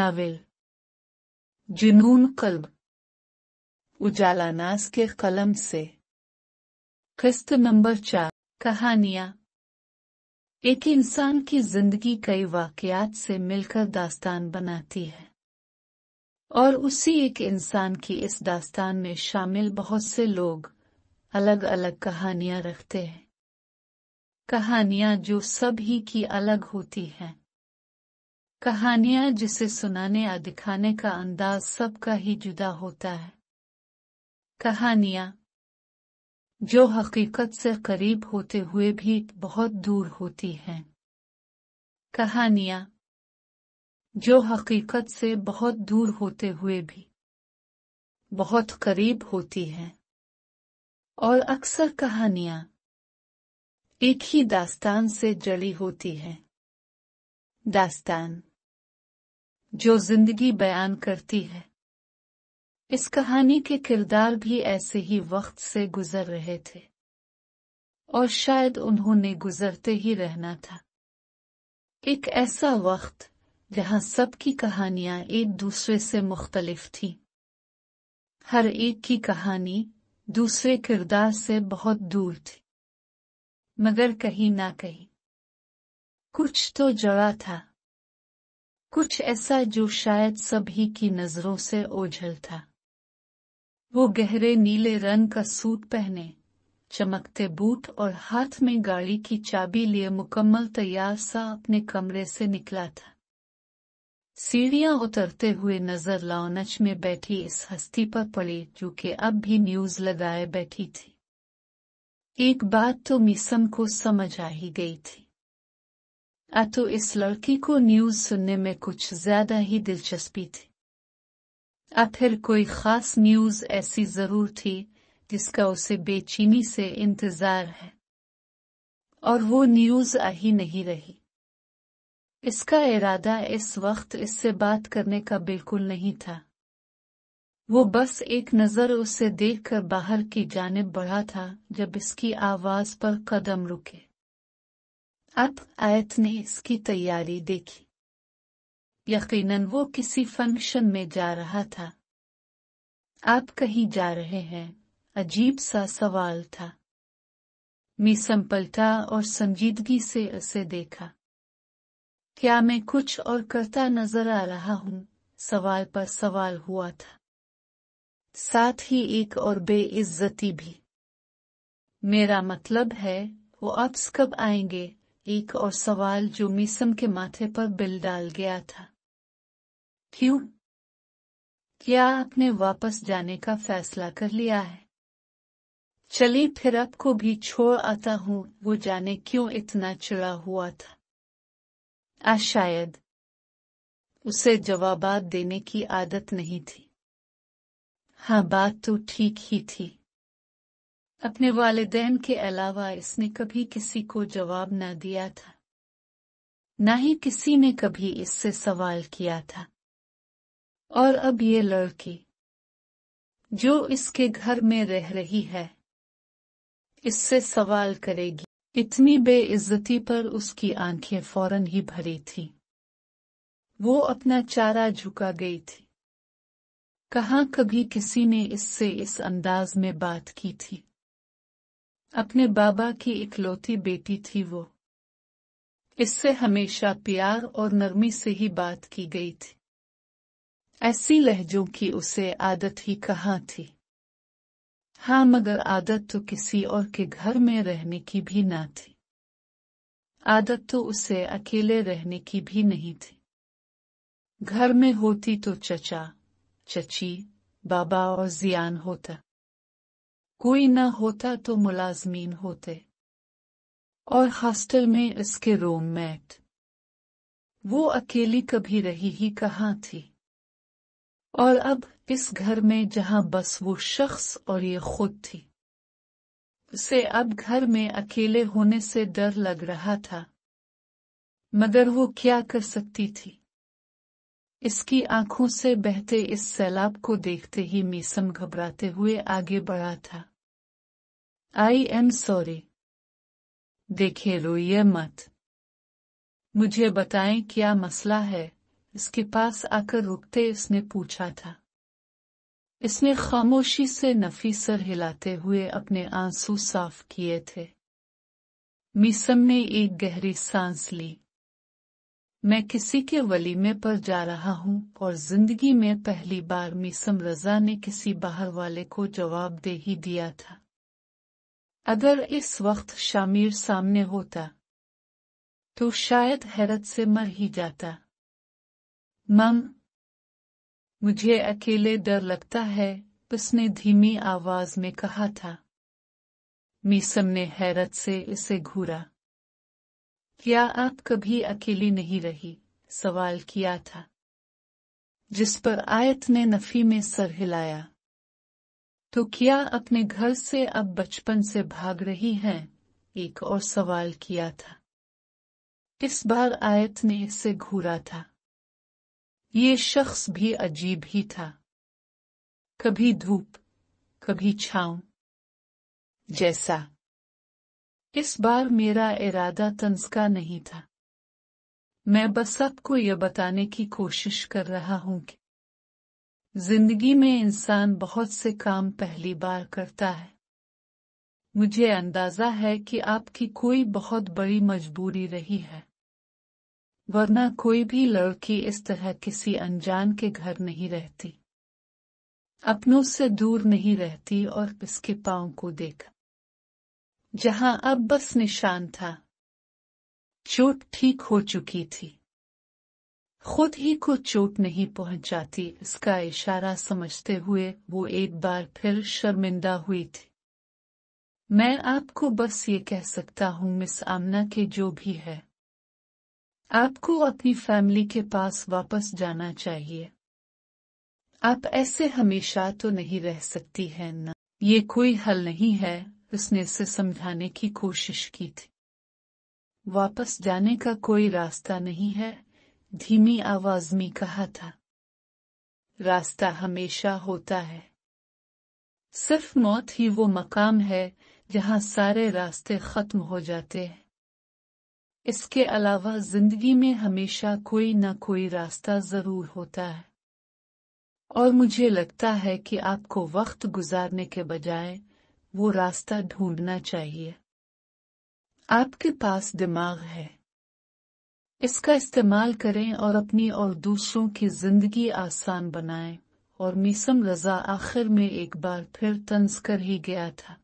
Novel जुनून कल्ब उजाला नाज के कलम से। किस्त नंबर 4। कहानियाँ। एक इंसान की जिंदगी कई वाकयात से मिलकर दास्तान बनाती है और उसी एक इंसान की इस दास्तान में शामिल बहुत से लोग अलग अलग कहानियाँ रखते हैं। कहानियाँ जो सब ही की अलग होती हैं। कहानियाँ जिसे सुनाने या दिखाने का अंदाज सबका ही जुदा होता है। कहानियाँ जो हकीकत से करीब होते हुए भी बहुत दूर होती हैं। कहानियाँ जो हकीकत से बहुत दूर होते हुए भी बहुत करीब होती हैं। और अक्सर कहानियाँ एक ही दास्तान से जड़ी होती हैं। दास्तान जो जिंदगी बयान करती है। इस कहानी के किरदार भी ऐसे ही वक्त से गुजर रहे थे और शायद उन्होंने गुजरते ही रहना था। एक ऐसा वक्त जहां सबकी कहानियां एक दूसरे से मुख्तलिफ थीं। हर एक की कहानी दूसरे किरदार से बहुत दूर थी, मगर कहीं ना कहीं कुछ तो जड़ा था। कुछ ऐसा जो शायद सभी की नजरों से ओझल था। वो गहरे नीले रंग का सूट पहने, चमकते बूट और हाथ में गाड़ी की चाबी लिए मुकम्मल तैयार सा अपने कमरे से निकला था। सीढ़ियां उतरते हुए नजर लॉन्च में बैठी इस हस्ती पर पड़ी जो कि अब भी न्यूज लगाए बैठी थी। एक बात तो मीसम को समझ आ ही गई थी। तो इस लड़की को न्यूज सुनने में कुछ ज्यादा ही दिलचस्पी थी। फिर कोई खास न्यूज ऐसी जरूर थी जिसका उसे बेचैनी से इंतजार है। और वो न्यूज आ ही नहीं रही। इसका इरादा इस वक्त इससे बात करने का बिल्कुल नहीं था। वो बस एक नजर उसे देखकर बाहर की जानिब बढ़ा था जब इसकी आवाज पर कदम रुके। अब आयत ने इसकी तैयारी देखी। यकीनन वो किसी फंक्शन में जा रहा था। आप कहीं जा रहे हैं? अजीब सा सवाल था। मीसम पलटा और संजीदगी से उसे देखा। क्या मैं कुछ और करता नजर आ रहा हूं? सवाल पर सवाल हुआ था, साथ ही एक और बेइज्जती भी। मेरा मतलब है वो अब्स कब आएंगे? एक और सवाल जो मीसम के माथे पर बिल डाल गया था। क्यों? क्या आपने वापस जाने का फैसला कर लिया है? चलिए फिर आपको भी छोड़ आता हूँ। वो जाने क्यों इतना चिढ़ा हुआ था। शायद उसे जवाबात देने की आदत नहीं थी। हाँ, बात तो ठीक ही थी। अपने वालिदैन के अलावा इसने कभी किसी को जवाब न दिया था। न ही किसी ने कभी इससे सवाल किया था। और अब ये लड़की जो इसके घर में रह रही है इससे सवाल करेगी। इतनी बेइज्जती पर उसकी आंखें फौरन ही भरी थीं। वो अपना चारा झुका गई थी। कहाँ कभी किसी ने इससे इस अंदाज में बात की थी। अपने बाबा की इकलौती बेटी थी वो। इससे हमेशा प्यार और नरमी से ही बात की गई थी। ऐसी लहजों की उसे आदत ही कहाँ थी। हाँ, मगर आदत तो किसी और के घर में रहने की भी ना थी। आदत तो उसे अकेले रहने की भी नहीं थी। घर में होती तो चचा, चची, बाबा और जियान होता। कोई न होता तो मुलाजमीन होते और हॉस्टल में इसके रूममेट। वो अकेली कभी रही ही कहाँ थी। और अब इस घर में जहां बस वो शख्स और ये खुद थी, उसे अब घर में अकेले होने से डर लग रहा था। मगर वो क्या कर सकती थी। इसकी आंखों से बहते इस सैलाब को देखते ही मीसम घबराते हुए आगे बढ़ा था। I am sorry. देखे, रोइए मत। मुझे बताएं क्या मसला है। इसके पास आकर रुकते इसने पूछा था। इसने खामोशी से नफी सर हिलाते हुए अपने आंसू साफ किए थे। मीसम ने एक गहरी सांस ली। मैं किसी के वलीमे पर जा रहा हूँ और जिंदगी में पहली बार मीसम रजा ने किसी बाहर वाले को जवाब दे ही दिया था। अगर इस वक्त शामिर सामने होता तो शायद हैरत से मर ही जाता। मम, मुझे अकेले डर लगता है, उसने धीमी आवाज में कहा था। मीसम ने हैरत से इसे घूरा। क्या आप कभी अकेली नहीं रही? सवाल किया था, जिस पर आयत ने नफी में सर हिलाया। तो क्या अपने घर से अब बचपन से भाग रही हैं? एक और सवाल किया था। इस बार आयत ने इसे घूरा था। ये शख्स भी अजीब ही था, कभी धूप कभी छांव जैसा। इस बार मेरा इरादा तंज का नहीं था। मैं बस आपको यह बताने की कोशिश कर रहा हूं कि जिंदगी में इंसान बहुत से काम पहली बार करता है। मुझे अंदाजा है कि आपकी कोई बहुत बड़ी मजबूरी रही है, वरना कोई भी लड़की इस तरह किसी अनजान के घर नहीं रहती, अपनों से दूर नहीं रहती और इसके पांव को देखा जहां अब बस निशान था। चोट ठीक हो चुकी थी, खुद ही को चोट नहीं पहुंचाती, इसका इशारा समझते हुए वो एक बार फिर शर्मिंदा हुई थी। मैं आपको बस ये कह सकता हूँ मिस आमना के जो भी है, आपको अपनी फैमिली के पास वापस जाना चाहिए। आप ऐसे हमेशा तो नहीं रह सकती हैं ना। ये कोई हल नहीं है, उसने इसे समझाने की कोशिश की थी। वापस जाने का कोई रास्ता नहीं है, धीमी आवाज में कहा था। रास्ता हमेशा होता है, सिर्फ मौत ही वो मकाम है जहां सारे रास्ते खत्म हो जाते हैं। इसके अलावा जिंदगी में हमेशा कोई न कोई रास्ता जरूर होता है, और मुझे लगता है कि आपको वक्त गुजारने के बजाय वो रास्ता ढूंढना चाहिए। आपके पास दिमाग है, इसका इस्तेमाल करें और अपनी और दूसरों की जिंदगी आसान बनाएं। और मीसम रजा आखिर में एक बार फिर तंज कर ही गया था,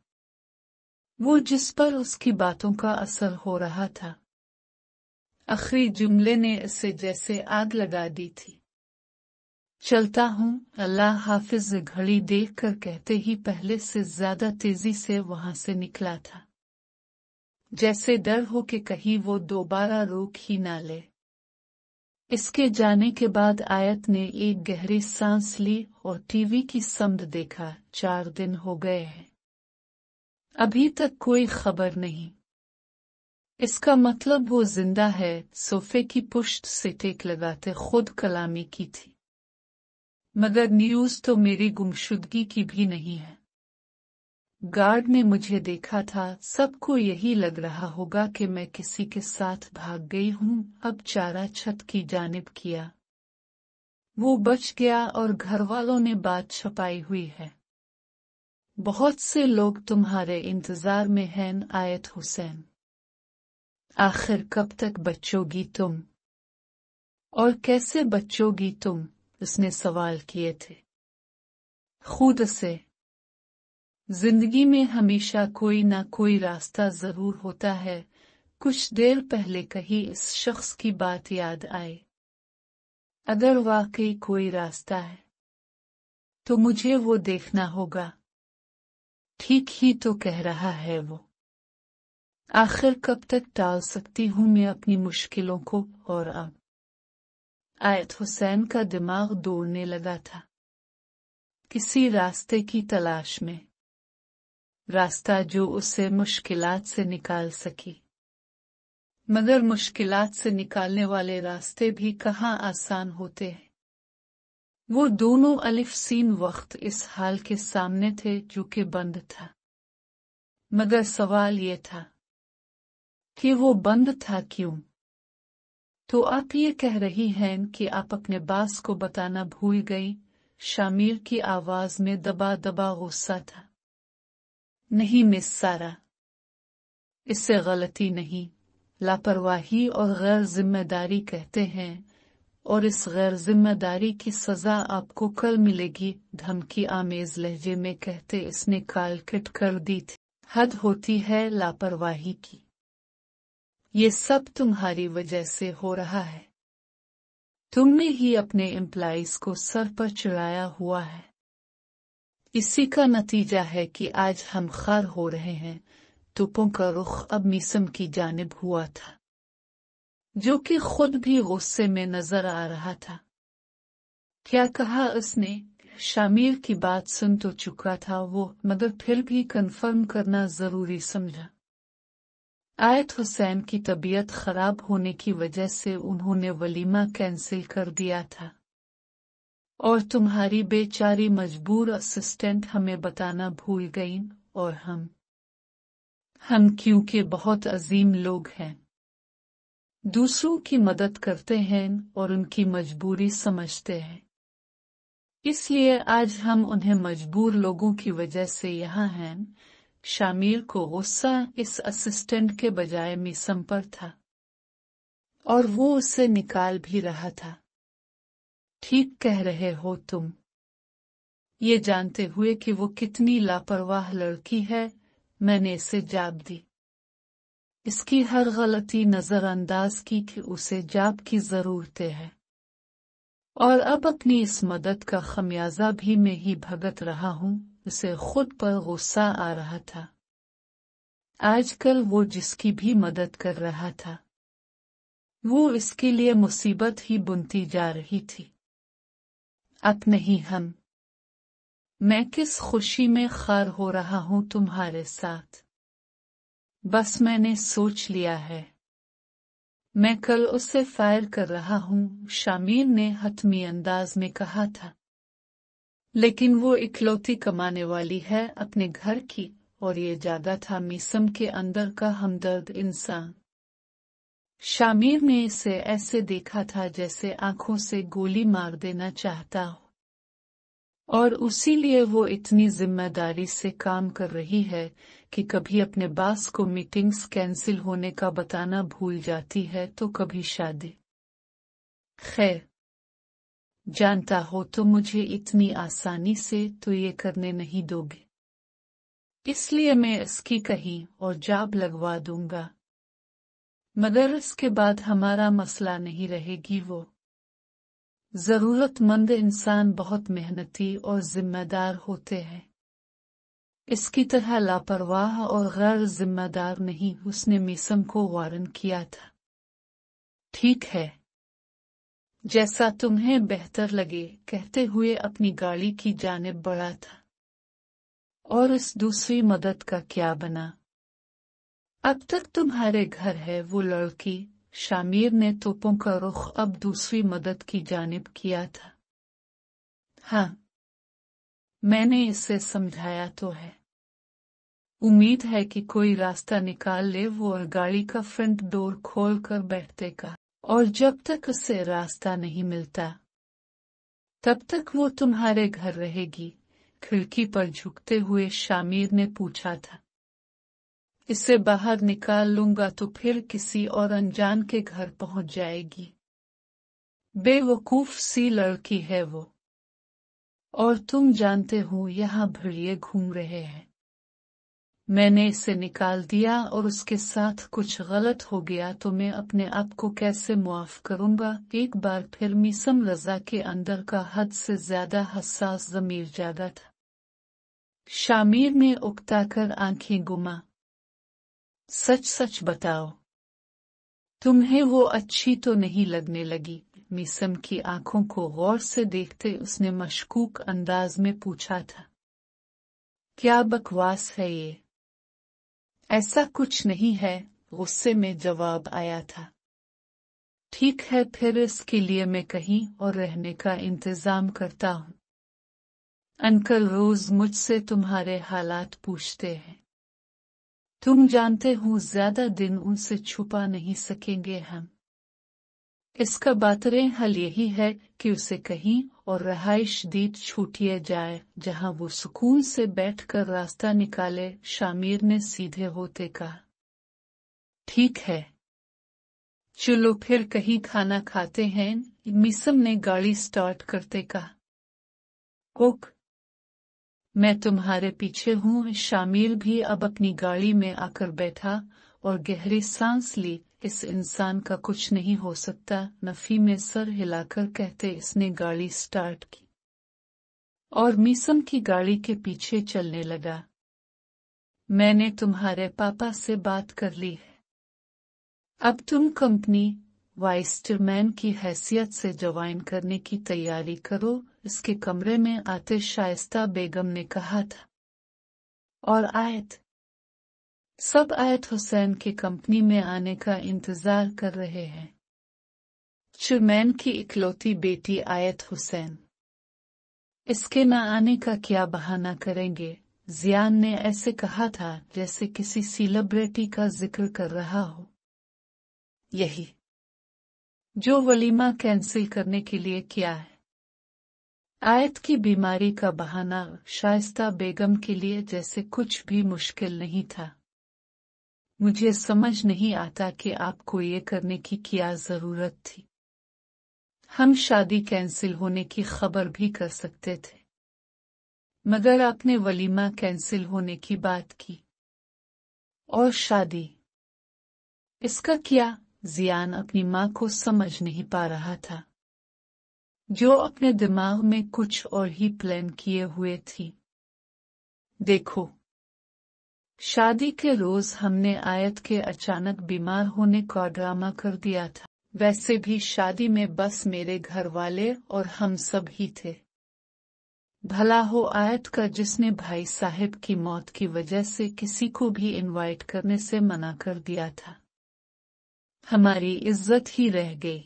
वो जिस पर उसकी बातों का असर हो रहा था। आखिरी जुमले ने इसे जैसे आग लगा दी थी। चलता हूँ, अल्लाह हाफिज, घड़ी देख कर कहते ही पहले से ज्यादा तेजी से वहां से निकला था, जैसे डर हो कि कहीं वो दोबारा रोक ही ना ले। इसके जाने के बाद आयत ने एक गहरी सांस ली और टीवी की समद देखा। 4 दिन हो गए हैं, अभी तक कोई खबर नहीं। इसका मतलब वो जिंदा है। सोफे की पुश्त से टेक लगाते खुद कलामी की थी। मगर न्यूज तो मेरी गुमशुदगी की भी नहीं है। गार्ड ने मुझे देखा था, सबको यही लग रहा होगा कि मैं किसी के साथ भाग गई हूँ। अब चारा छत की जानिब किया, वो बच गया और घर वालों ने बात छुपाई हुई है। बहुत से लोग तुम्हारे इंतजार में हैं आयत हुसैन। आखिर कब तक बचोगी तुम, और कैसे बचोगी तुम? उसने सवाल किए थे खुद से। जिंदगी में हमेशा कोई ना कोई रास्ता जरूर होता है। कुछ देर पहले कही इस शख्स की बात याद आई। अगर वाकई कोई रास्ता है तो मुझे वो देखना होगा। ठीक ही तो कह रहा है वो। आखिर कब तक टाल सकती हूँ मैं अपनी मुश्किलों को? और अब आयत हुसैन का दिमाग दौड़ने लगा था, किसी रास्ते की तलाश में। रास्ता जो उसे मुश्किलात से निकाल सकी। मगर मुश्किलात से निकालने वाले रास्ते भी कहाँ आसान होते हैं। वो दोनों अलिफ सीन वक्त इस हाल के सामने थे जो कि बंद था। मगर सवाल ये था कि वो बंद था क्यों? तो आप ये कह रही हैं कि आप अपने बास को बताना भूल गई? शामिर की आवाज में दबा दबा गुस्सा था। नहीं मिस सारा, इससे गलती नहीं, लापरवाही और गैर जिम्मेदारी कहते हैं, और इस गैर जिम्मेदारी की सजा आपको कल मिलेगी, धमकी आमेज लहजे में कहते इसने कालकट कर दी थी। हद होती है लापरवाही की। ये सब तुम्हारी वजह से हो रहा है। तुमने ही अपने एम्प्लॉइज को सर पर चढ़ाया हुआ है। इसी का नतीजा है कि आज हम खार हो रहे हैं। टुपों का रुख अब मीसम की जानिब हुआ था, जो कि खुद भी गुस्से में नजर आ रहा था। क्या कहा उसने? शामिर की बात सुन तो चुका था वो, मगर फिर भी कंफर्म करना जरूरी समझा। आयत हुसैन की तबीयत खराब होने की वजह से उन्होंने वलीमा कैंसिल कर दिया था, और तुम्हारी बेचारी मजबूर असिस्टेंट हमें बताना भूल गई, और हम क्योंकि बहुत अजीम लोग हैं, दूसरों की मदद करते हैं और उनकी मजबूरी समझते हैं, इसलिए आज हम उन्हें मजबूर लोगों की वजह से यहाँ हैं। शामिर को गुस्सा इस असिस्टेंट के बजाय मीसम पर था, और वो उसे निकाल भी रहा था। ठीक कह रहे हो तुम, ये जानते हुए कि वो कितनी लापरवाह लड़की है, मैंने इसे जाब दी। इसकी हर गलती नजरअंदाज की कि उसे जाब की जरूरत है, और अब अपनी इस मदद का खमियाजा भी मैं ही भुगत रहा हूँ। उसे खुद पर गुस्सा आ रहा था। आजकल वो जिसकी भी मदद कर रहा था, वो इसके लिए मुसीबत ही बुनती जा रही थी। अब नहीं हम। मैं किस खुशी में खार हो रहा हूँ तुम्हारे साथ। बस मैंने सोच लिया है, मैं कल उसे फायर कर रहा हूँ, शामिर ने हतमी अंदाज में कहा था। लेकिन वो इकलौती कमाने वाली है अपने घर की, और ये ज्यादा था मीसम के अंदर का हमदर्द इंसान। शामिर ने इसे ऐसे देखा था जैसे आंखों से गोली मार देना चाहता हो, और उसीलिए वो इतनी जिम्मेदारी से काम कर रही है कि कभी अपने बास को मीटिंग्स कैंसिल होने का बताना भूल जाती है, तो कभी शादी। खैर, जानता हो तो मुझे इतनी आसानी से तो ये करने नहीं दोगे, इसलिए मैं इसकी कहीं और जाब लगवा दूंगा, मगर इसके बाद हमारा मसला नहीं रहेगी। वो जरूरतमंद इंसान बहुत मेहनती और जिम्मेदार होते हैं, इसकी तरह लापरवाह और गैर जिम्मेदार नहीं। उसने मीसम को वार्न किया था। ठीक है, जैसा तुम्हें बेहतर लगे, कहते हुए अपनी गाड़ी की जानिब बढ़ा था। और इस दूसरी मदद का क्या बना? अब तक तुम्हारे घर है वो लड़की। शामिर ने तोपों का रुख अब दूसरी मदद की जानिब किया था। हाँ, मैंने इसे समझाया तो है। उम्मीद है कि कोई रास्ता निकाल ले वो, और गाड़ी का फ्रंट डोर खोल कर बैठते का, और जब तक उसे रास्ता नहीं मिलता तब तक वो तुम्हारे घर रहेगी। खिड़की पर झुकते हुए शामिर ने पूछा था। इसे बाहर निकाल लूंगा तो फिर किसी और अनजान के घर पहुंच जाएगी। बेवकूफ सी लड़की है वो, और तुम जानते हो यहाँ भेड़िए घूम रहे हैं। मैंने इसे निकाल दिया और उसके साथ कुछ गलत हो गया तो मैं अपने आप को कैसे मुआफ करूंगा? एक बार फिर मीसम रजा के अंदर का हद से ज्यादा हसास ज़मीर जागा था। शामिर ने उकताकर आंखें घुमा। सच सच बताओ, तुम्हें वो अच्छी तो नहीं लगने लगी? मीसम की आंखों को गौर से देखते उसने मशकूक अंदाज में पूछा था। क्या बकवास है ये? ऐसा कुछ नहीं है, गुस्से में जवाब आया था। ठीक है, फिर इसके लिए मैं कहीं और रहने का इंतजाम करता हूँ। अंकल रोज मुझसे तुम्हारे हालात पूछते हैं। तुम जानते हो ज्यादा दिन उनसे छुपा नहीं सकेंगे हम। इसका बातरें हल यही है कि उसे कहीं और रहाइश दीद छूटिए जाए जहां वो सुकून से बैठकर रास्ता निकाले। शामिर ने सीधे होते कहा, ठीक है, चलो फिर कहीं खाना खाते हैं। मीसम ने गाड़ी स्टार्ट करते कहा, ओक, मैं तुम्हारे पीछे हूँ। शामिर भी अब अपनी गाड़ी में आकर बैठा और गहरी सांस ली। इस इंसान का कुछ नहीं हो सकता, नफी में सर हिलाकर कहते इसने गाड़ी स्टार्ट की और मीसम की गाड़ी के पीछे चलने लगा। मैंने तुम्हारे पापा से बात कर ली है। अब तुम कंपनी वाइस चेयरमैन की हैसियत से ज्वाइन करने की तैयारी करो। इसके कमरे में आते शाइस्ता बेगम ने कहा था। और आयत सब आयत हुसैन के कंपनी में आने का इंतजार कर रहे हैं। चेयरमैन की इकलौती बेटी आयत हुसैन, इसके न आने का क्या बहाना करेंगे? जियान ने ऐसे कहा था जैसे किसी सेलिब्रिटी का जिक्र कर रहा हो। यही जो वलीमा कैंसिल करने के लिए किया है। आयत की बीमारी का बहाना शाइस्ता बेगम के लिए जैसे कुछ भी मुश्किल नहीं था। मुझे समझ नहीं आता कि आपको ये करने की क्या जरूरत थी। हम शादी कैंसिल होने की खबर भी कर सकते थे, मगर आपने वलीमा कैंसिल होने की बात की और शादी, इसका क्या? जियान अपनी मां को समझ नहीं पा रहा था, जो अपने दिमाग में कुछ और ही प्लान किए हुए थी। देखो, शादी के रोज हमने आयत के अचानक बीमार होने का ड्रामा कर दिया था। वैसे भी शादी में बस मेरे घर वाले और हम सब ही थे। भला हो आयत का जिसने भाई साहब की मौत की वजह से किसी को भी इनवाइट करने से मना कर दिया था। हमारी इज्जत ही रह गई।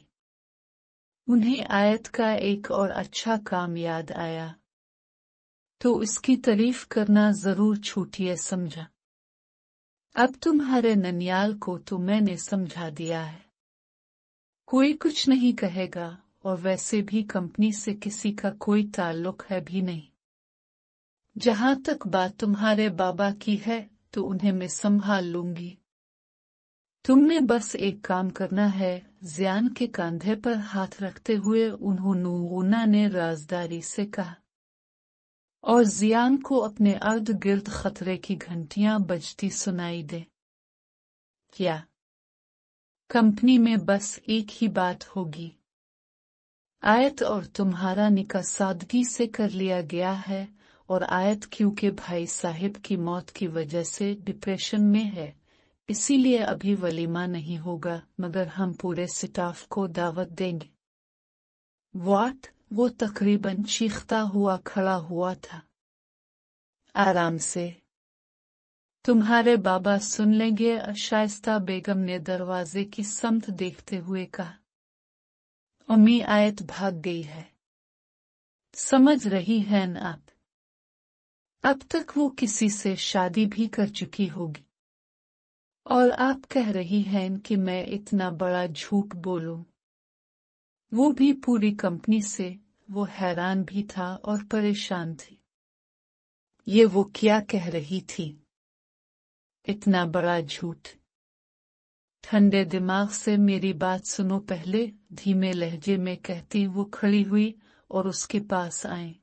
उन्हें आयत का एक और अच्छा काम याद आया, तो इसकी तारीफ करना जरूर छूटिए समझा। अब तुम्हारे ननियाल को तो मैंने समझा दिया है, कोई कुछ नहीं कहेगा, और वैसे भी कंपनी से किसी का कोई ताल्लुक है भी नहीं। जहां तक बात तुम्हारे बाबा की है तो उन्हें मैं संभाल लूंगी। तुमने बस एक काम करना है। जियान के कंधे पर हाथ रखते हुए उन्होंने ने राजदारी से कहा, और जियान को अपने अर्द गिर्द खतरे की घंटियां बजती सुनाई दे। क्या? कंपनी में बस एक ही बात होगी। आयत और तुम्हारा निकाह सादगी से कर लिया गया है, और आयत क्योंकि भाई साहिब की मौत की वजह से डिप्रेशन में है, इसीलिए अभी वलीमा नहीं होगा, मगर हम पूरे स्टाफ को दावत देंगे। वाट? वो तकरीबन चीखता हुआ खड़ा हुआ था। आराम से, तुम्हारे बाबा सुन लेंगे। शाइस्ता बेगम ने दरवाजे की समत देखते हुए कहा। अम्मी आयत भाग गई है, समझ रही हैं न आप? अब तक वो किसी से शादी भी कर चुकी होगी, और आप कह रही हैं कि मैं इतना बड़ा झूठ बोलूं, वो भी पूरी कंपनी से। वो हैरान भी था और परेशान थी। ये वो क्या कह रही थी? इतना बड़ा झूठ? ठंडे दिमाग से मेरी बात सुनो पहले, धीमे लहजे में कहती वो खड़ी हुई और उसके पास आई।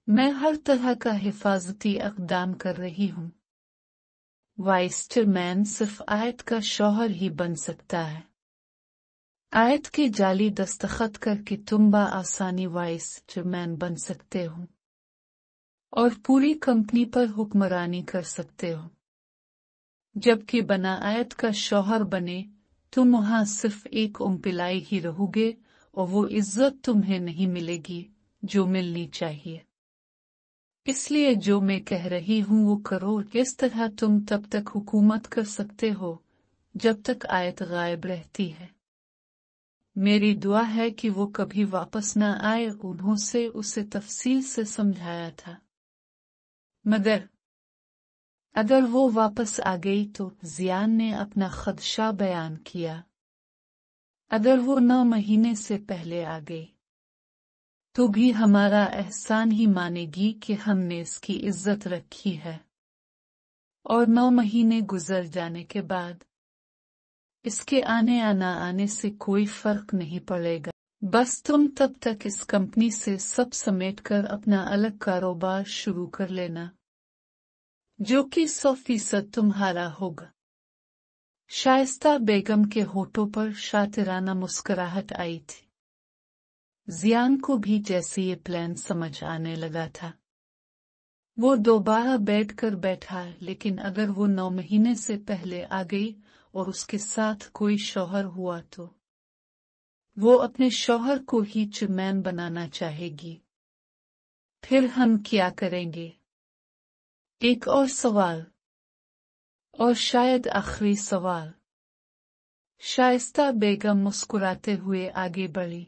मैं हर तरह का हिफाजती इक़दाम कर रही हूँ। वाइस चेयरमैन सिर्फ आयत का शौहर ही बन सकता है। आयत के जाली दस्तखत करके तुम आसानी वाइस चेयरमैन बन सकते हो और पूरी कंपनी पर हुक्मरानी कर सकते हो, जबकि बना आयत का शौहर बने तुम वहां सिर्फ एक पिलाई ही रहोगे, और वो इज्जत तुम्हें नहीं मिलेगी जो मिलनी चाहिए। इसलिए जो मैं कह रही हूँ वो करो। इस तरह तुम तब तक हुकूमत कर सकते हो जब तक आयत गायब रहती है। मेरी दुआ है कि वो कभी वापस न आए। उन्होंने उसे तफसील से समझाया था, मगर अगर वो वापस आ गई तो जियान ने अपना खदशा बयान किया। अगर वो 9 महीने से पहले आ गई तो भी हमारा एहसान ही मानेगी कि हमने इसकी इज्जत रखी है, और 9 महीने गुजर जाने के बाद इसके आने या ना आने से कोई फर्क नहीं पड़ेगा। बस तुम तब तक इस कंपनी से सब समेटकर अपना अलग कारोबार शुरू कर लेना, जो कि 100% तुम्हारा होगा। शाइस्ता बेगम के होठों पर शातिराना मुस्कुराहट आई थी। जियान को भी जैसे ये प्लान समझ आने लगा था। वो दोबारा बैठकर बैठा, लेकिन अगर वो 9 महीने से पहले आ गई और उसके साथ कोई शौहर हुआ तो वो अपने शौहर को ही चेयरमैन बनाना चाहेगी। फिर हम क्या करेंगे? एक और सवाल, और शायद आखिरी सवाल। शाइस्ता बेगम मुस्कुराते हुए आगे बढ़ी।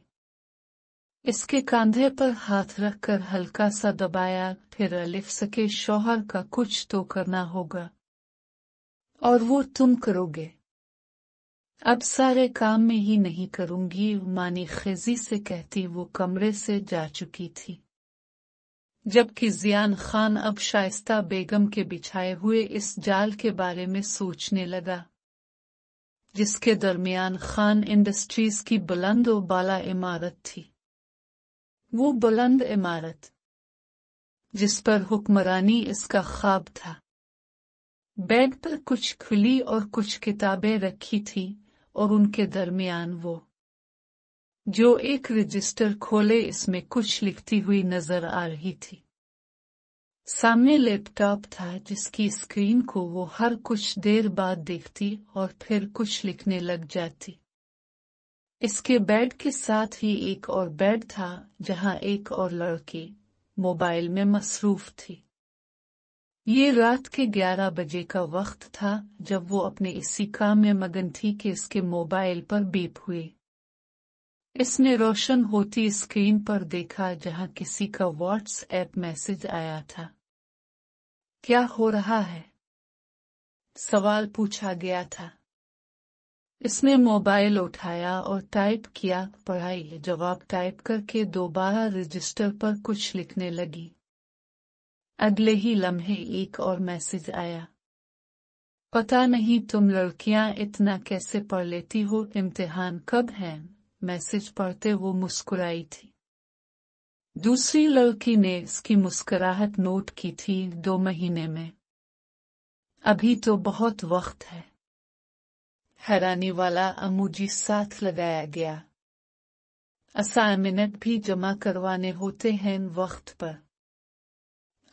इसके कंधे पर हाथ रखकर हल्का सा दबाया। फिर अलिफ के शौहर का कुछ तो करना होगा, और वो तुम करोगे। अब सारे काम में ही नहीं करूंगी, मानी खेजी से कहती वो कमरे से जा चुकी थी, जबकि जियान खान अब शाइस्ता बेगम के बिछाए हुए इस जाल के बारे में सोचने लगा, जिसके दरमियान खान इंडस्ट्रीज की बुलंद और बाला इमारत थी। वो बुलंद इमारत जिस पर हुक्मरानी इसका ख्वाब था। बेड पर कुछ खुली और कुछ किताबें रखी थी, और उनके दरमियान वो जो एक रजिस्टर खोले इसमें कुछ लिखती हुई नजर आ रही थी। सामने लैपटॉप था, जिसकी स्क्रीन को वो हर कुछ देर बाद देखती और फिर कुछ लिखने लग जाती। इसके बेड के साथ ही एक और बेड था, जहां एक और लड़की मोबाइल में मसरूफ थी। ये रात के 11 बजे का वक्त था जब वो अपने इसी काम में मगन थी कि इसके मोबाइल पर बीप हुई। इसने रोशन होती स्क्रीन पर देखा जहां किसी का व्हाट्सएप मैसेज आया था। क्या हो रहा है? सवाल पूछा गया था। इसने मोबाइल उठाया और टाइप किया, पढ़ाई। जवाब टाइप करके दोबारा रजिस्टर पर कुछ लिखने लगी। अगले ही लम्हे एक और मैसेज आया। पता नहीं तुम लड़कियां इतना कैसे पढ़ लेती हो, इम्तिहान कब है? मैसेज पढ़ते वो मुस्कुराई थी। दूसरी लड़की ने इसकी मुस्कुराहट नोट की थी। 2 महीने में, अभी तो बहुत वक्त है। हैरानी वाला अमूजी साथ लगाया गया। असाइनमेंट भी जमा करवाने होते हैं वक्त पर।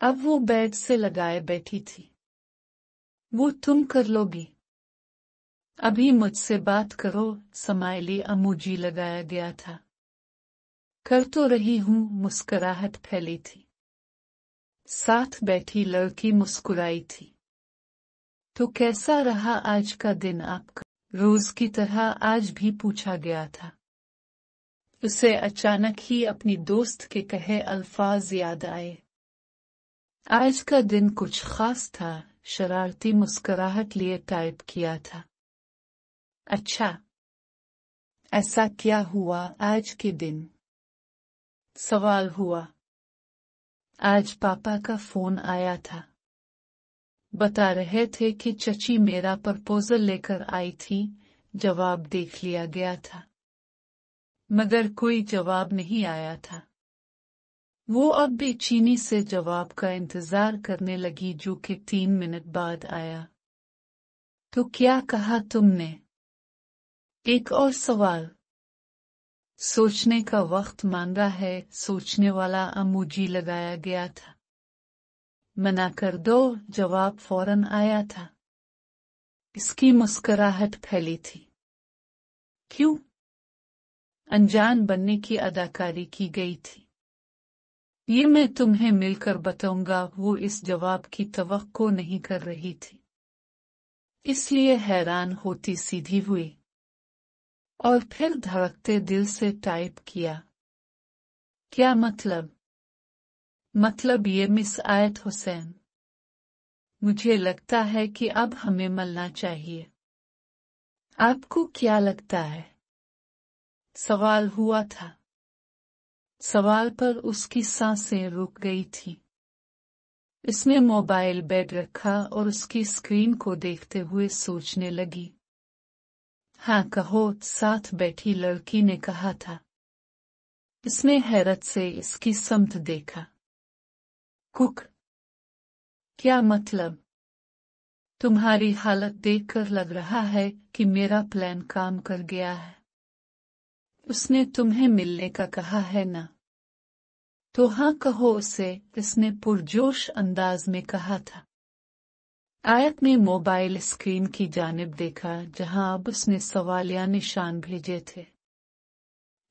अब वो बेड से लगाए बैठी थी। वो तुम कर लोगी? अभी मुझसे बात करो। समाइली अमूजी लगाया गया था। कर तो रही हूं, मुस्कुराहट फैली थी। साथ बैठी लड़की मुस्कुराई थी। तो कैसा रहा आज का दिन आपका? रोज की तरह आज भी पूछा गया था। उसे अचानक ही अपनी दोस्त के कहे अल्फाज याद आए। आज का दिन कुछ खास था। शरारती मुस्कुराहट लिए टाइप किया था। अच्छा, ऐसा क्या हुआ आज के दिन? सवाल हुआ। आज पापा का फोन आया था। बता रहे थे कि चची मेरा प्रपोजल लेकर आई थी। जवाब देख लिया गया था, मगर कोई जवाब नहीं आया था। वो अब बेचैनी से जवाब का इंतजार करने लगी, जो कि 3 मिनट बाद आया। तो क्या कहा तुमने? एक और सवाल। सोचने का वक्त मांगा है। सोचने वाला अमूजी लगाया गया था। मना कर दो। जवाब फौरन आया था। इसकी मुस्कुराहट फैली थी। क्यों? अनजान बनने की अदाकारी की गई थी। ये मैं तुम्हें मिलकर बताऊंगा। वो इस जवाब की तवक्को नहीं कर रही थी, इसलिए हैरान होती सीधी हुई और फिर धड़कते दिल से टाइप किया। क्या मतलब? मतलब ये मिस आयत हुसैन, मुझे लगता है कि अब हमें मिलना चाहिए। आपको क्या लगता है? सवाल हुआ था। सवाल पर उसकी सांसें रुक गई थी। इसने मोबाइल बेड रखा और उसकी स्क्रीन को देखते हुए सोचने लगी। हाँ कहो, साथ बैठी लड़की ने कहा था। इसने हैरत से इसकी समत देखा। कुक, क्या मतलब? तुम्हारी हालत देखकर लग रहा है कि मेरा प्लान काम कर गया है। उसने तुम्हें मिलने का कहा है ना? तो हाँ कहो उसे, इसने पुरजोश अंदाज में कहा था। आयत ने मोबाइल स्क्रीन की जानिब देखा जहां अब उसने सवालिया निशान भेजे थे।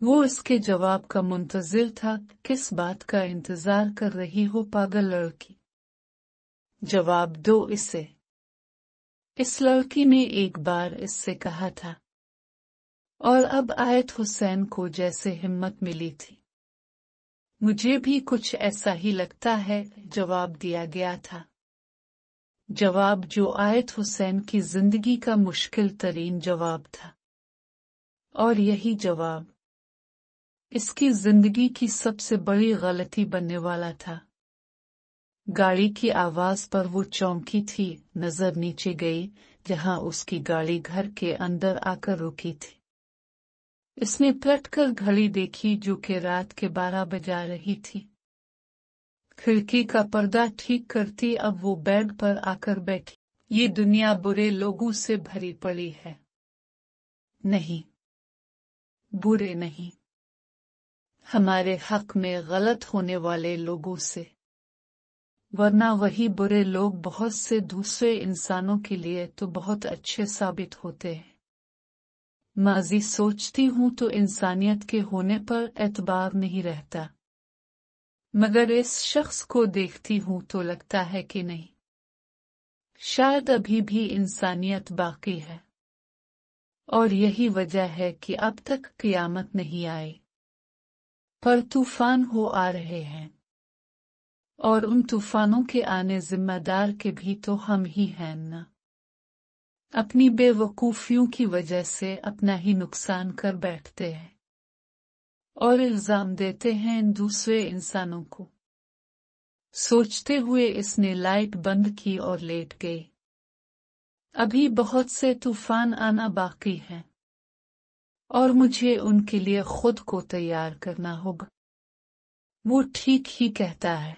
वो इसके जवाब का मुंतजिर था। किस बात का इंतजार कर रही हो पागल लड़की? जवाब दो इसे। इस लड़की ने एक बार इससे कहा था, और अब आयत हुसैन को जैसे हिम्मत मिली थी। मुझे भी कुछ ऐसा ही लगता है, जवाब दिया गया था। जवाब जो आयत हुसैन की जिंदगी का मुश्किल तरीन जवाब था। और यही जवाब इसकी जिंदगी की सबसे बड़ी गलती बनने वाला था। गाड़ी की आवाज पर वो चौंकी थी। नजर नीचे गई जहां उसकी गाड़ी घर के अंदर आकर रुकी थी। इसने पलटकर घड़ी देखी जो कि रात के 12 बजा रही थी। खिड़की का पर्दा ठीक करती अब वो बेड पर आकर बैठी। ये दुनिया बुरे लोगों से भरी पड़ी है। नहीं, बुरे नहीं, हमारे हक में गलत होने वाले लोगों से। वरना वही बुरे लोग बहुत से दूसरे इंसानों के लिए तो बहुत अच्छे साबित होते हैं। माजी सोचती हूं तो इंसानियत के होने पर एतबार नहीं रहता, मगर इस शख्स को देखती हूं तो लगता है कि नहीं, शायद अभी भी इंसानियत बाकी है। और यही वजह है कि अब तक क़यामत नहीं आई। पर तूफान हो आ रहे हैं, और उन तूफानों के आने जिम्मेदार के भी तो हम ही हैं ना। अपनी बेवकूफियों की वजह से अपना ही नुकसान कर बैठते हैं और इल्जाम देते हैं दूसरे इंसानों को। सोचते हुए इसने लाइट बंद की और लेट गई। अभी बहुत से तूफान आना बाकी है और मुझे उनके लिए खुद को तैयार करना होगा। वो ठीक ही कहता है।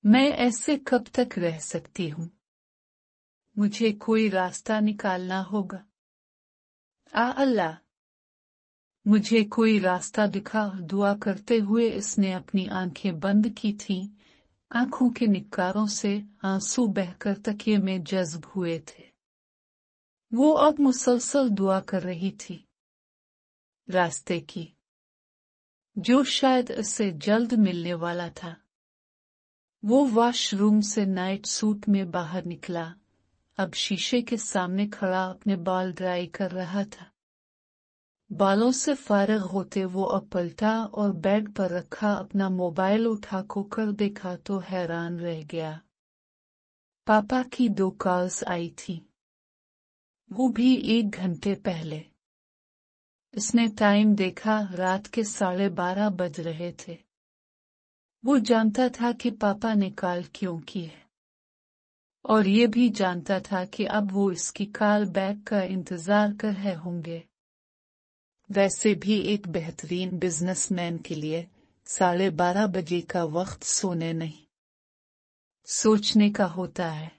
मैं ऐसे कब तक रह सकती हूँ? मुझे कोई रास्ता निकालना होगा। अल्लाह, मुझे कोई रास्ता दिखा। दुआ करते हुए इसने अपनी आंखें बंद की थीं। आंखों के निकारों से आंसू बहकर तकिए में जज्ब हुए थे। वो अब मुसलसल दुआ कर रही थी रास्ते की, जो शायद इससे जल्द मिलने वाला था। वो वॉशरूम से नाइट सूट में बाहर निकला। अब शीशे के सामने खड़ा अपने बाल ड्राई कर रहा था। बालों से फारिग होते वो अब पलटा और बेड पर रखा अपना मोबाइल उठा कर देखा तो हैरान रह गया। पापा की 2 कॉल्स आई थी, वो भी 1 घंटे पहले। इसने टाइम देखा, रात के 12:30 बज रहे थे। वो जानता था कि पापा ने कॉल क्यों की है, और ये भी जानता था कि अब वो इसकी कॉल बैक का इंतजार कर रहे होंगे। वैसे भी एक बेहतरीन बिजनेसमैन के लिए 12:30 बजे का वक्त सोने नहीं, सोचने का होता है।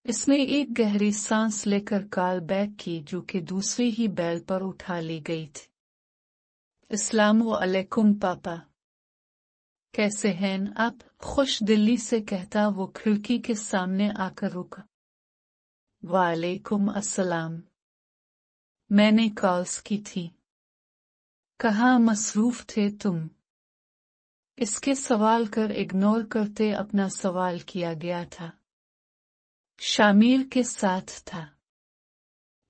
इसने एक गहरी सांस लेकर कॉल बैक की जो कि दूसरी ही बेल पर उठा ली गई थी। अस्सलामु अलैकुम पापा, कैसे हैं आप? खुश दिली से कहता वो खिड़की के सामने आकर रुका। वालेकुम अस्सलाम, मैंने कॉल्स की थी। कहाँ मसरूफ थे तुम? इसके सवाल कर इग्नोर करते अपना सवाल किया गया था। शामिर के साथ था।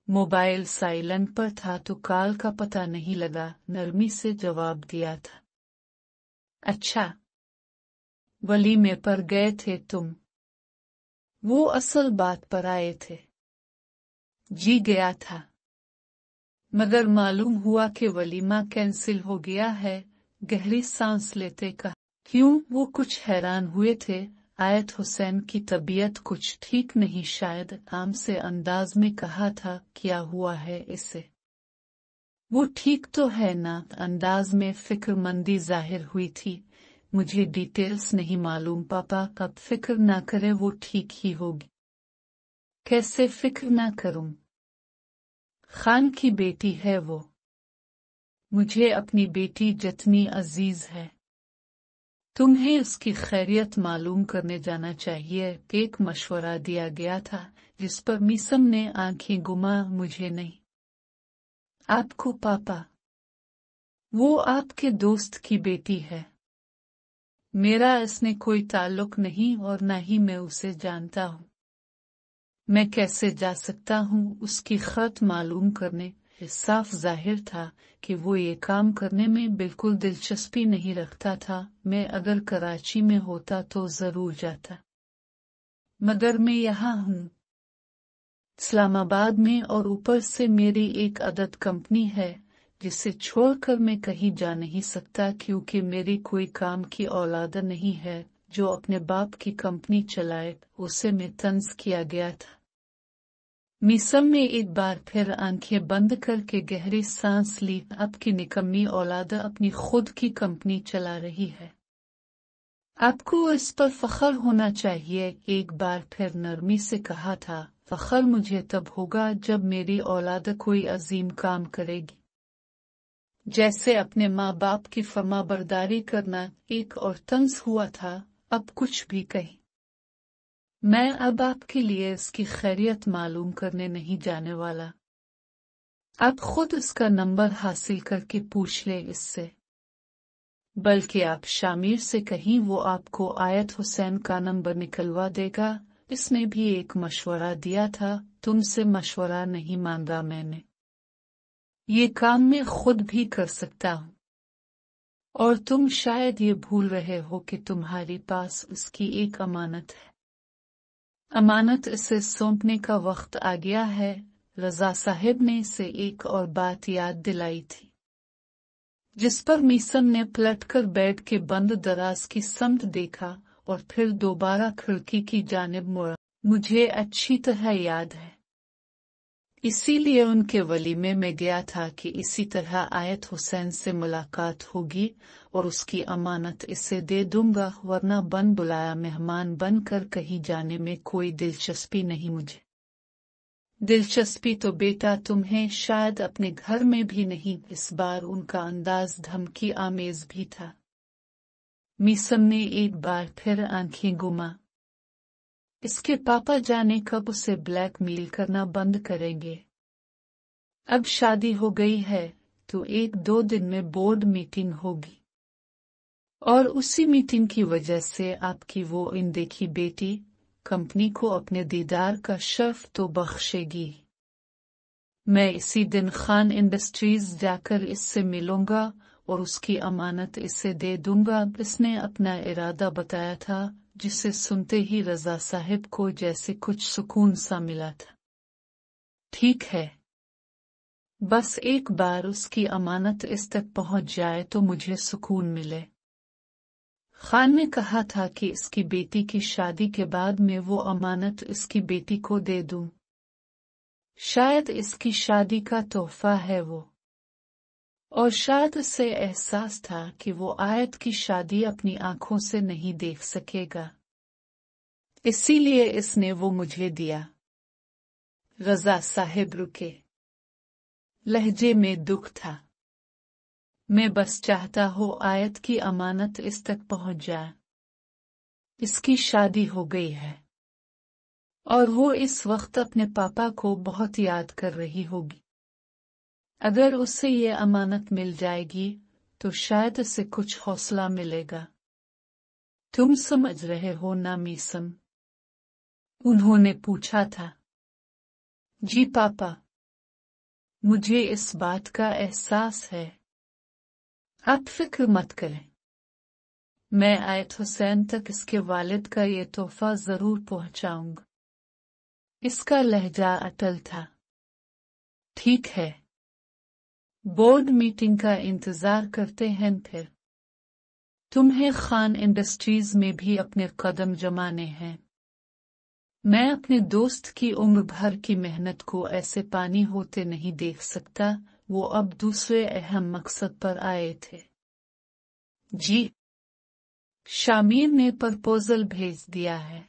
मोबाइल साइलेंट पर था तो कॉल का पता नहीं लगा, नरमी से जवाब दिया था। अच्छा, वलीमे पर गए थे तुम? वो असल बात पर आए थे। जी गया था। मगर मालूम हुआ कि वलीमा कैंसिल हो गया है। गहरी सांस लेते कहा, क्यों? वो कुछ हैरान हुए थे। आयत हुसैन की तबीयत कुछ ठीक नहीं, शायद आम से अंदाज में कहा था, क्या हुआ है इसे? वो ठीक तो है ना? अंदाज में फिक्रमंदी जाहिर हुई थी। मुझे डिटेल्स नहीं मालूम पापा, अब फिक्र ना करे, वो ठीक ही होगी। कैसे फिक्र ना करूं? खान की बेटी है वो। मुझे अपनी बेटी जितनी अजीज है। तुम्हें उसकी खैरियत मालूम करने जाना चाहिए। एक मशवरा दिया गया था जिस पर मीसम ने आंखें घुमा। मुझे नहीं, आपको पापा। वो आपके दोस्त की बेटी है। मेरा इसने कोई ताल्लुक नहीं और न ही मैं उसे जानता हूँ। मैं कैसे जा सकता हूँ उसकी खत मालूम करने? साफ जाहिर था कि वो ये काम करने में बिल्कुल दिलचस्पी नहीं रखता था। मैं अगर कराची में होता तो जरूर जाता, मगर मैं यहाँ हूँ इस्लामाबाद में, और ऊपर से मेरी एक अदद कंपनी है जिसे छोड़कर मैं कहीं जा नहीं सकता, क्योंकि मेरी कोई काम की औलाद नहीं है जो अपने बाप की कंपनी चलाए। उसे में तंज किया गया था। मीसम ने एक बार फिर आंखें बंद करके गहरी सांस ली। आपकी निकम्मी औलाद अपनी खुद की कंपनी चला रही है। आपको इस पर फख्र होना चाहिए। एक बार फिर नरमी से कहा था, फख्र मुझे तब होगा जब मेरी औलाद कोई अजीम काम करेगी, जैसे अपने माँ बाप की फर्माबरदारी करना। एक और तंज हुआ था, अब कुछ भी कही। मैं अब आपके लिए इसकी खैरियत मालूम करने नहीं जाने वाला। आप खुद उसका नंबर हासिल करके पूछ ले इससे। बल्कि आप शामिर से कहीं, वो आपको आयत हुसैन का नंबर निकलवा देगा। इसने भी एक मशवरा दिया था, तुमसे मशवरा नहीं मांगा मैंने। ये काम मैं खुद भी कर सकता हूँ, और तुम शायद ये भूल रहे हो कि तुम्हारे पास उसकी एक अमानत है। अमानत इसे सौंपने का वक्त आ गया है। रजा साहिब ने इसे एक और बात याद दिलाई थी, जिस पर मीसम ने पलटकर बेड के बंद दराज की समत देखा और फिर दोबारा खिड़की की जानिब मुड़ा। मुझे अच्छी तरह याद है, इसीलिए उनके वलीमे में गया था कि इसी तरह आयत हुसैन से मुलाकात होगी और उसकी अमानत इसे दे दूंगा, वरना बन बुलाया मेहमान बनकर कहीं जाने में कोई दिलचस्पी नहीं मुझे। दिलचस्पी तो बेटा तुम्हें शायद अपने घर में भी नहीं। इस बार उनका अंदाज धमकी आमेज भी था। मीसम ने एक बार फिर आंखें घुमा। इसके पापा जाने कब उसे ब्लैकमेल करना बंद करेंगे। अब शादी हो गई है तो 1-2 दिन में बोर्ड मीटिंग होगी, और उसी मीटिंग की वजह से आपकी वो अनदेखी बेटी कंपनी को अपने दीदार का शर्फ तो बख्शेगी। मैं इसी दिन खान इंडस्ट्रीज जाकर इससे मिलूंगा और उसकी अमानत इसे दे दूंगा। इसने अपना इरादा बताया था, जिसे सुनते ही रजा साहिब को जैसे कुछ सुकून सा मिला था। ठीक है, बस एक बार उसकी अमानत इस तक पहुंच जाए तो मुझे सुकून मिले। खान ने कहा था कि इसकी बेटी की शादी के बाद मैं वो अमानत इसकी बेटी को दे दूं। शायद इसकी शादी का तोहफा है वो, और शायद उसे एहसास था कि वो आयत की शादी अपनी आंखों से नहीं देख सकेगा, इसीलिए इसने वो मुझे दिया। रजा साहिब रुके। लहजे में दुख था। मैं बस चाहता हूँ आयत की अमानत इस तक पहुंच जाए। इसकी शादी हो गई है और वो इस वक्त अपने पापा को बहुत याद कर रही होगी। अगर उसे ये अमानत मिल जाएगी तो शायद उसे कुछ हौसला मिलेगा। तुम समझ रहे हो ना मीसम? उन्होंने पूछा था। जी पापा, मुझे इस बात का एहसास है। आप फिक्र मत करें, मैं आयत हुसैन तक इसके वालिद का ये तोहफा जरूर पहुंचाऊंगा। इसका लहजा अटल था। ठीक है, बोर्ड मीटिंग का इंतजार करते हैं फिर। तुम्हें खान इंडस्ट्रीज में भी अपने कदम जमाने हैं। मैं अपने दोस्त की उम्र भर की मेहनत को ऐसे पानी होते नहीं देख सकता। वो अब दूसरे अहम मकसद पर आए थे। जी, शामिर ने प्रपोजल भेज दिया है।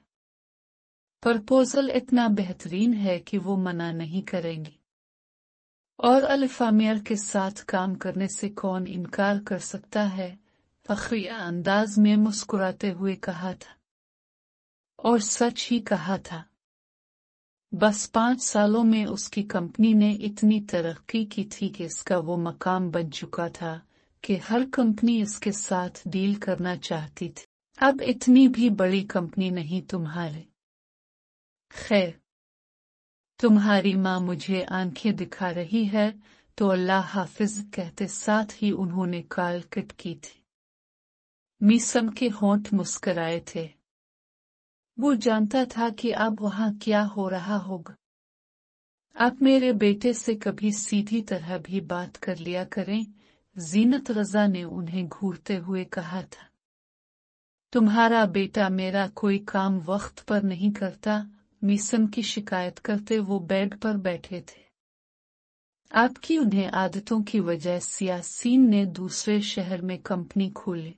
प्रपोजल इतना बेहतरीन है कि वो मना नहीं करेंगी। और अल्फामियर के साथ काम करने से कौन इनकार कर सकता है? फखरिया अंदाज में मुस्कुराते हुए कहा था। और सच ही कहा था। बस 5 सालों में उसकी कंपनी ने इतनी तरक्की की थी कि इसका वो मकाम बन चुका था कि हर कंपनी इसके साथ डील करना चाहती थी। अब इतनी भी बड़ी कंपनी नहीं तुम्हारे। खैर, तुम्हारी माँ मुझे आंखें दिखा रही है, तो अल्लाह हाफिज कहते साथ ही उन्होंने कॉल कट की थी। मीसम के होंठ मुस्कराए थे। वो जानता था कि अब वहां क्या हो रहा होगा। आप मेरे बेटे से कभी सीधी तरह भी बात कर लिया करें, जीनत रजा ने उन्हें घूरते हुए कहा था। तुम्हारा बेटा मेरा कोई काम वक्त पर नहीं करता, मीसम की शिकायत करते वो बेड पर बैठे थे। आपकी उन्हें आदतों की वजह सियासीन ने दूसरे शहर में कंपनी खोली,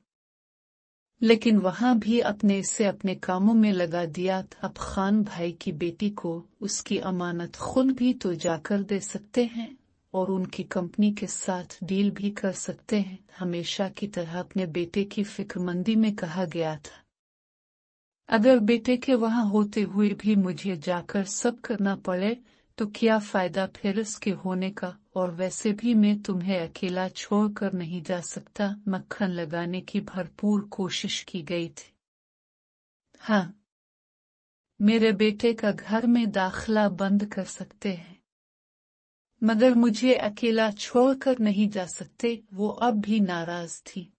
लेकिन वहां भी अपने से अपने कामों में लगा दिया था। अब खान भाई की बेटी को उसकी अमानत खुद भी तो जाकर दे सकते हैं और उनकी कंपनी के साथ डील भी कर सकते हैं। हमेशा की तरह अपने बेटे की फिक्रमंदी में कहा गया था। अगर बेटे के वहां होते हुए भी मुझे जाकर सब करना पड़े तो क्या फायदा फिर इसके होने का? और वैसे भी मैं तुम्हें अकेला छोड़कर नहीं जा सकता। मक्खन लगाने की भरपूर कोशिश की गई थी। हाँ, मेरे बेटे का घर में दाखिला बंद कर सकते हैं, मगर मुझे अकेला छोड़कर नहीं जा सकते। वो अब भी नाराज थी।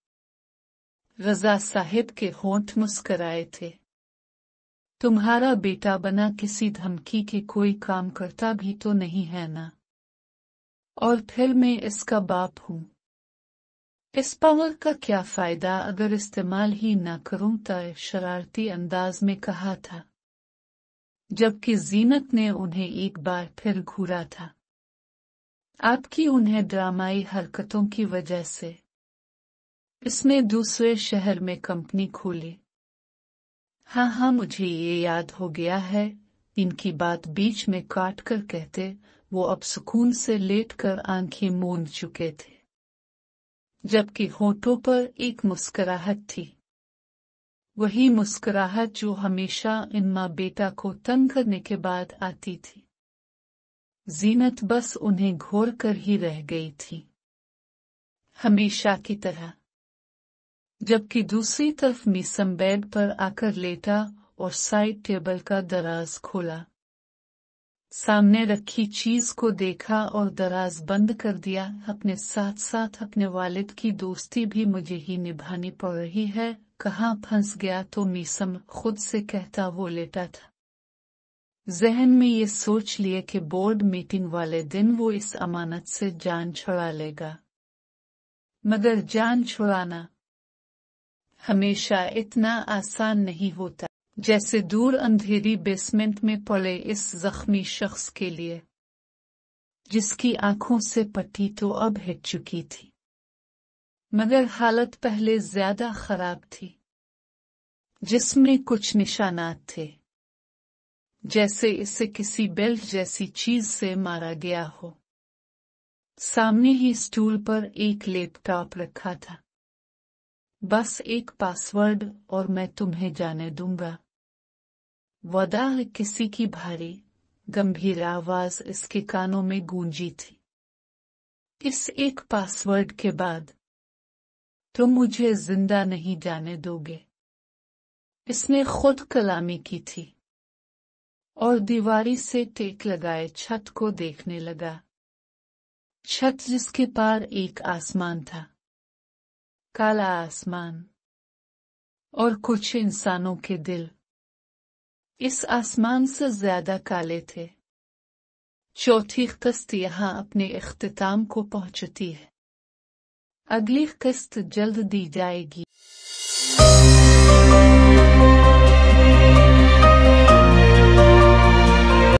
रजा साहिब के होंठ मुस्कराए थे। तुम्हारा बेटा बना किसी धमकी के कोई काम करता भी तो नहीं है ना? और फिर मैं इसका बाप हूं। इस पावर का क्या फायदा अगर इस्तेमाल ही ना करूं? तो शरारती अंदाज में कहा था, जबकि जीनत ने उन्हें एक बार फिर घूरा था। आपकी उन्हें ड्रामाई हरकतों की वजह से इसने दूसरे शहर में कंपनी खोली। हाँ, मुझे ये याद हो गया है। इनकी बात बीच में काट कर कहते वो अब सुकून से लेटकर आंखें मूंद चुके थे, जबकि होठों पर एक मुस्कुराहट थी। वही मुस्कुराहट जो हमेशा इन माँ बेटा को तंग करने के बाद आती थी। जीनत बस उन्हें घोर कर ही रह गई थी, हमेशा की तरह। जबकि दूसरी तरफ मीसम बेड पर आकर लेटा और साइड टेबल का दराज खोला। सामने रखी चीज को देखा और दराज बंद कर दिया। अपने साथ साथ अपने वालिद की दोस्ती भी मुझे ही निभानी पड़ रही है। कहाँ फंस गया तो मीसम खुद से कहता वो लेटा था। जहन में ये सोच लिए कि बोर्ड मीटिंग वाले दिन वो इस अमानत से जान छुड़ा लेगा, मगर जान छुड़ाना हमेशा इतना आसान नहीं होता जैसे दूर अंधेरी बेसमेंट में पड़े इस जख्मी शख्स के लिए, जिसकी आंखों से पट्टी तो अब हिट चुकी थी, मगर हालत पहले ज्यादा खराब थी। जिसमें कुछ निशानात थे, जैसे इसे किसी बेल्ट जैसी चीज से मारा गया हो। सामने ही स्टूल पर एक लैपटॉप रखा था। बस एक पासवर्ड और मैं तुम्हें जाने दूंगा। वदा किसी की भारी गंभीर आवाज इसके कानों में गूंजी थी। इस एक पासवर्ड के बाद तुम मुझे जिंदा नहीं जाने दोगे। इसने खुद कलामी की थी और दीवारी से टेक लगाए छत को देखने लगा। छत जिसके पार एक आसमान था, काला आसमान, और कुछ इंसानों के दिल इस आसमान से ज्यादा काले थे। चौथी किस्त यहाँ अपने इख्तिताम को पहुंचती है। अगली किस्त जल्द दी जाएगी।